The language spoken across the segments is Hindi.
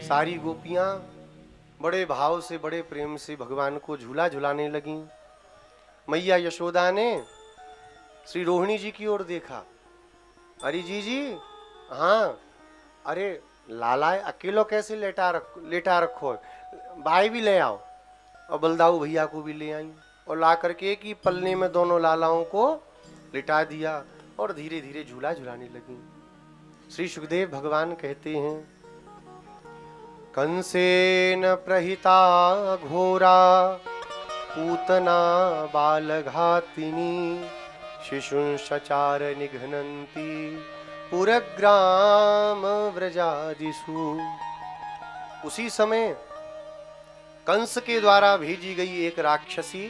सारी गोपियां बड़े भाव से बड़े प्रेम से भगवान को झूला झुलाने लगीं। मैया यशोदा ने श्री रोहिणी जी की ओर देखा। अरे जी, हाँ, अरे लाला अकेलो कैसे लेटा रखो, भाई भी ले आओ। और बलदाऊ भैया को भी ले आई और ला करके एक ही पलने में दोनों लालाओं को लिटा दिया और धीरे धीरे झूला झुलाने लगी। श्री सुखदेव भगवान कहते हैं, कंसेन प्रहिता घोरा पूतना बालघातिनी शिशुंश्चार निघ्नन्ति पुरग्राम व्रजादिषु। उसी समय कंस के द्वारा भेजी गई एक राक्षसी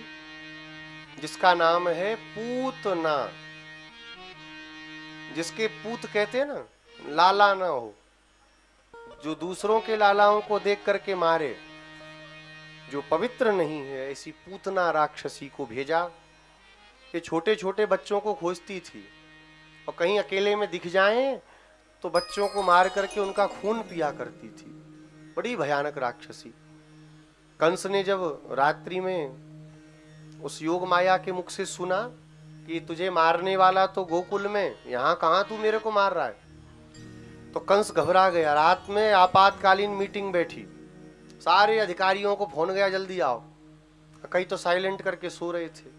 जिसका नाम है पूतना, जिसके पूत कहते हैं ना, लाला ना हो, जो दूसरों के लालाओं को देख करके मारे, जो पवित्र नहीं है, ऐसी पूतना राक्षसी को भेजा। ये छोटे छोटे बच्चों को खोजती थी और कहीं अकेले में दिख जाएं तो बच्चों को मार करके उनका खून पिया करती थी। बड़ी भयानक राक्षसी। कंस ने जब रात्रि में उस योग माया के मुख से सुना कि तुझे मारने वाला तो गोकुल में, यहाँ कहाँ तू मेरे को मार रहा है, तो कंस घबरा गया। रात में आपातकालीन मीटिंग बैठी, सारे अधिकारियों को फोन गया, जल्दी आओ। कई तो साइलेंट करके सो रहे थे।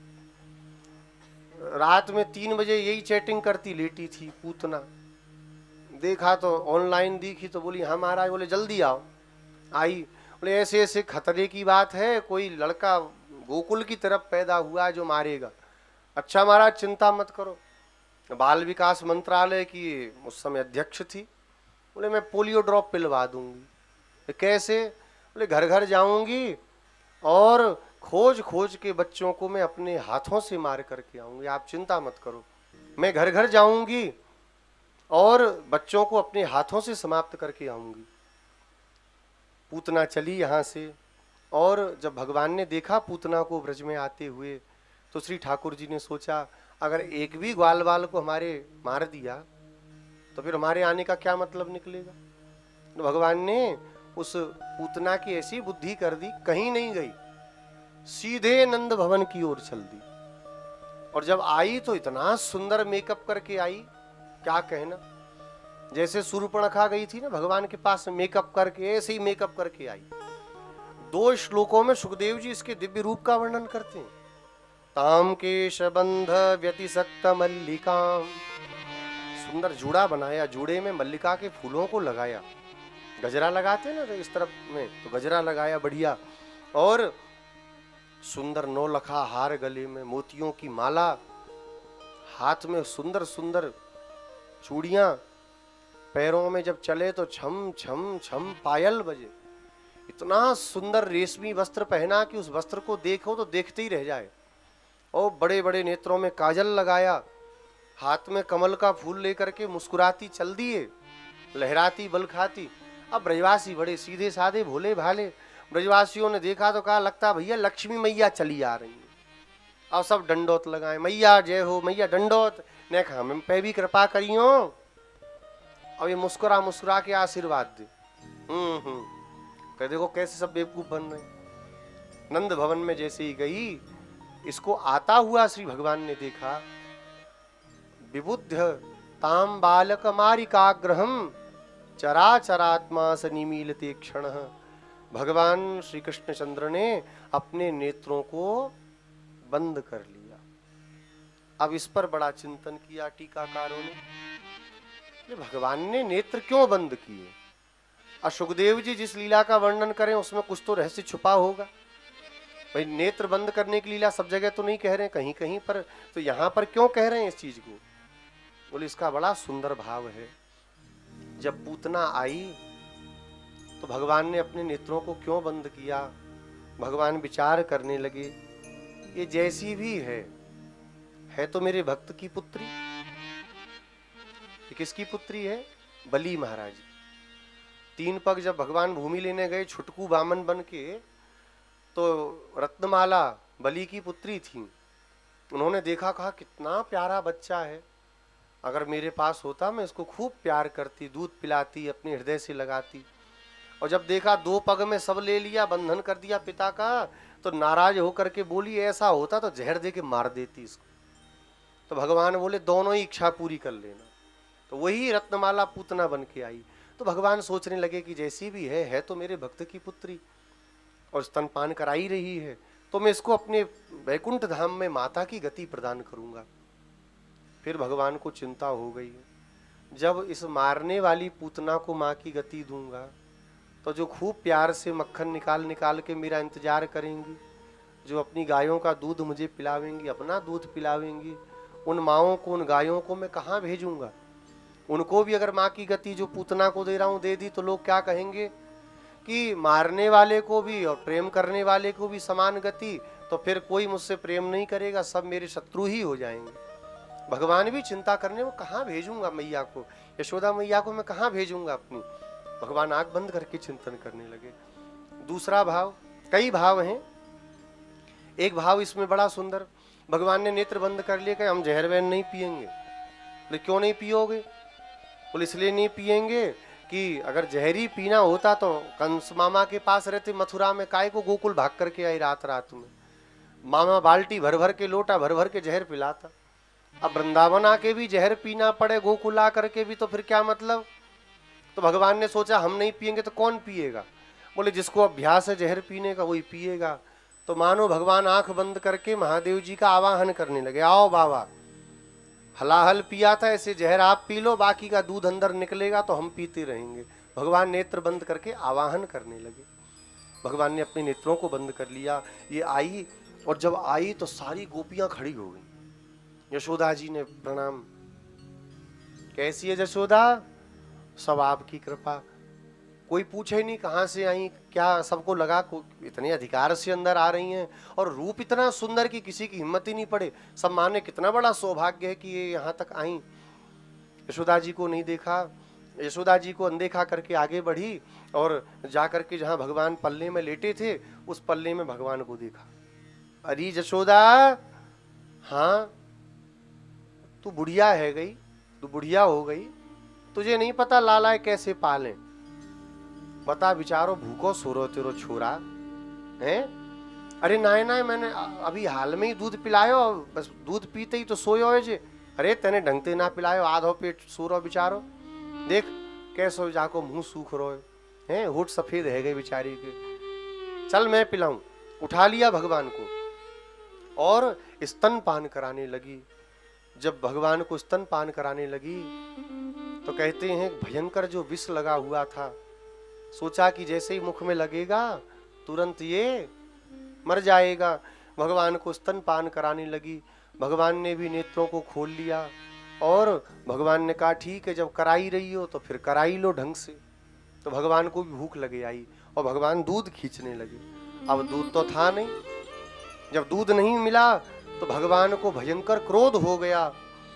रात में 3 बजे यही चैटिंग करती लेटी थी पूतना। देखा तो ऑनलाइन दिखी तो बोली हाँ महाराज। बोले जल्दी आओ। आई, बोले ऐसे ऐसे खतरे की बात है, कोई लड़का गोकुल की तरफ पैदा हुआ जो मारेगा। अच्छा महाराज चिंता मत करो। बाल विकास मंत्रालय की उस समय अध्यक्ष थी। बोले मैं पोलियो ड्रॉप पिलवा दूंगी। कैसे? बोले घर घर जाऊंगी और खोज खोज के बच्चों को मैं अपने हाथों से मार करके आऊंगी, आप चिंता मत करो। मैं घर घर जाऊंगी और बच्चों को अपने हाथों से समाप्त करके आऊंगी। पूतना चली यहाँ से और जब भगवान ने देखा पूतना को ब्रज में आते हुए तो श्री ठाकुर जी ने सोचा अगर एक भी ग्वाल बाल को हमारे मार दिया तो फिर हमारे आने का क्या मतलब निकलेगा। तो भगवान ने उस पूतना की ऐसी बुद्धि कर दी, कहीं नहीं गई, सीधे नंद भवन की ओर चल दी। और जब आई तो इतना सुंदर मेकअप करके आई, क्या कहना। जैसे सूर्पणखा गई थी ना भगवान के पास मेकअप करके, ऐसे ही मेकअप करके आई। 2 श्लोकों में सुखदेव जी इसके दिव्य रूप का वर्णन करते हैं। ताम केशबंध व्यतिसक्त मल्लिकाम, सुंदर जूड़ा बनाया, जूड़े में मल्लिका के फूलों को लगाया। गजरा लगाते ना तो इस तरफ में, तो गजरा लगाया बढ़िया। और सुंदर 9 लखा हार गले में, मोतियों की माला, हाथ में सुंदर सुंदर चूड़ियां, पैरों में जब चले तो छम छम छम पायल बजे। इतना सुंदर रेशमी वस्त्र पहना कि उस वस्त्र को देखो तो देखते ही रह जाए। और बड़े बड़े नेत्रों में काजल लगाया, हाथ में कमल का फूल लेकर के मुस्कुराती चल दिए, लहराती बल खाती। अब ब्रजवासी बड़े सीधे साधे भोले भाले, ब्रजवासियों ने देखा तो कहा लगता भैया लक्ष्मी मैया चली आ रही है। अब सब डंडोत लगाए, मैया जय हो, मैया डंडोत। ने कहा हम पे भी कृपा करियो। अब ये मुस्कुरा मुस्कुरा के आशीर्वाद दे। कह देखो कैसे सब बेवकूफ बन रहे। नंद भवन में जैसे ही गई, इसको आता हुआ श्री भगवान ने देखा। विबुद्ध ताम बालक मारिकाग्रहम चराचरात्मा सनिमीलते क्षण। भगवान श्री कृष्णचंद्र ने अपने नेत्रों को बंद कर लिया। अब इस पर बड़ा चिंतन किया टीकाकारों ने, भगवान ने नेत्र क्यों बंद किए। और सुखदेव जी जिस लीला का वर्णन करें उसमें कुछ तो रहस्य छुपा होगा। भाई नेत्र बंद करने की लीला सब जगह तो नहीं कह रहे, कहीं कहीं पर, तो यहां पर क्यों कह रहे हैं इस चीज को। बोले इसका बड़ा सुंदर भाव है। जब पूतना आई तो भगवान ने अपने नेत्रों को क्यों बंद किया। भगवान विचार करने लगे, ये जैसी भी है तो मेरे भक्त की पुत्री। ये किसकी पुत्री है? बली महाराज। 3 पग जब भगवान भूमि लेने गए छुटकू बामन बन के, तो रत्नमाला बली की पुत्री थी। उन्होंने देखा, कहा कितना प्यारा बच्चा है, अगर मेरे पास होता मैं इसको खूब प्यार करती, दूध पिलाती, अपने हृदय से लगाती। और जब देखा 2 पग में सब ले लिया, बंधन कर दिया पिता का, तो नाराज होकर के बोली ऐसा होता तो जहर दे के मार देती इसको। तो भगवान बोले दोनों ही इच्छा पूरी कर लेना। तो वही रत्नमाला पूतना बन के आई। तो भगवान सोचने लगे कि जैसी भी है तो मेरे भक्त की पुत्री और स्तनपान कराई रही है, तो मैं इसको अपने वैकुंठ धाम में माता की गति प्रदान करूंगा। फिर भगवान को चिंता हो गई, जब इस मारने वाली पूतना को माँ की गति दूंगा तो जो खूब प्यार से मक्खन निकाल निकाल के मेरा इंतजार करेंगी, जो अपनी गायों का दूध मुझे पिलावेंगी, अपना दूध पिलावेंगी, उन माँओं को, उन गायों को मैं कहाँ भेजूंगा। उनको भी अगर माँ की गति जो पूतना को दे रहा हूँ दे दी तो लोग क्या कहेंगे कि मारने वाले को भी और प्रेम करने वाले को भी समान गति, तो फिर कोई मुझसे प्रेम नहीं करेगा, सब मेरे शत्रु ही हो जाएंगे। भगवान भी चिंता करने, वो कहाँ भेजूंगा मैया को, यशोदा मैया को मैं कहाँ भेजूंगा अपनी। भगवान आंख बंद करके चिंतन करने लगे। दूसरा भाव, कई भाव हैं, एक भाव इसमें बड़ा सुंदर, भगवान ने नेत्र बंद कर लिए कि हम जहर वहर नहीं पिएंगे। बोले क्यों नहीं पियोगे? बोले इसलिए नहीं पिएंगे कि अगर जहरी पीना होता तो कंस मामा के पास रहते मथुरा में, काय को गोकुल भाग करके आई रात रात में, मामा बाल्टी भर भर के, लोटा भर भर के जहर पिलाता। अब वृंदावन आके भी जहर पीना पड़े, गोकुल आ करके भी, तो फिर क्या मतलब। तो भगवान ने सोचा हम नहीं पिएंगे तो कौन पिएगा। बोले जिसको अभ्यास है जहर पीने का वही पिएगा। तो मानो भगवान आंख बंद करके महादेव जी का आवाहन करने लगे, आओ बाबा, हलाहल पिया था, ऐसे जहर आप पी लो, बाकी का दूध अंदर निकलेगा तो हम पीते रहेंगे। भगवान नेत्र बंद करके आवाहन करने लगे। भगवान ने अपने नेत्रों को बंद कर लिया, ये आई, और जब आई तो सारी गोपियां खड़ी हो गई। यशोदा जी ने प्रणाम, कैसी है यशोदा? सब आपकी कृपा। कोई पूछे नहीं कहाँ से आई, क्या, सबको लगा इतने अधिकार से अंदर आ रही हैं और रूप इतना सुंदर कि किसी की हिम्मत ही नहीं पड़े। सब माने कितना बड़ा सौभाग्य है कि ये यहाँ तक आई। यशोदा जी को नहीं देखा, यशोदा जी को अनदेखा करके आगे बढ़ी और जा करके जहाँ भगवान पल्ले में लेटे थे उस पल्ले में भगवान को देखा। अरे यशोदा, हाँ तू बुढ़िया है गई, तू बुढ़िया हो गई, तुझे नहीं पता लालाए कैसे पाले, बता विचारो भूखो सोरो तेरो छोरा है। अरे नाय नाय, मैंने अभी हाल में ही दूध पिलायो, बस दूध पीते ही तो सोयो है जे। अरे तेने ढंग से ना पिलायो, आधो पेट सोरो बिचारो, देख कैसो जाको मुंह सूख रो है, होठ सफेद है गए बेचारी के। चल मैं पिलाऊं। उठा लिया भगवान को और स्तनपान कराने लगी। जब भगवान को स्तनपान कराने लगी तो कहते हैं भयंकर जो विष लगा हुआ था, सोचा कि जैसे ही मुख में लगेगा तुरंत ये मर जाएगा। भगवान को स्तनपान कराने लगी। भगवान ने भी नेत्रों को खोल लिया और भगवान ने कहा ठीक है, जब कराई रही हो तो फिर कराई लो ढंग से। तो भगवान को भी भूख लगे आई और भगवान दूध खींचने लगे। अब दूध तो था नहीं, जब दूध नहीं मिला तो भगवान को भयंकर क्रोध हो गया।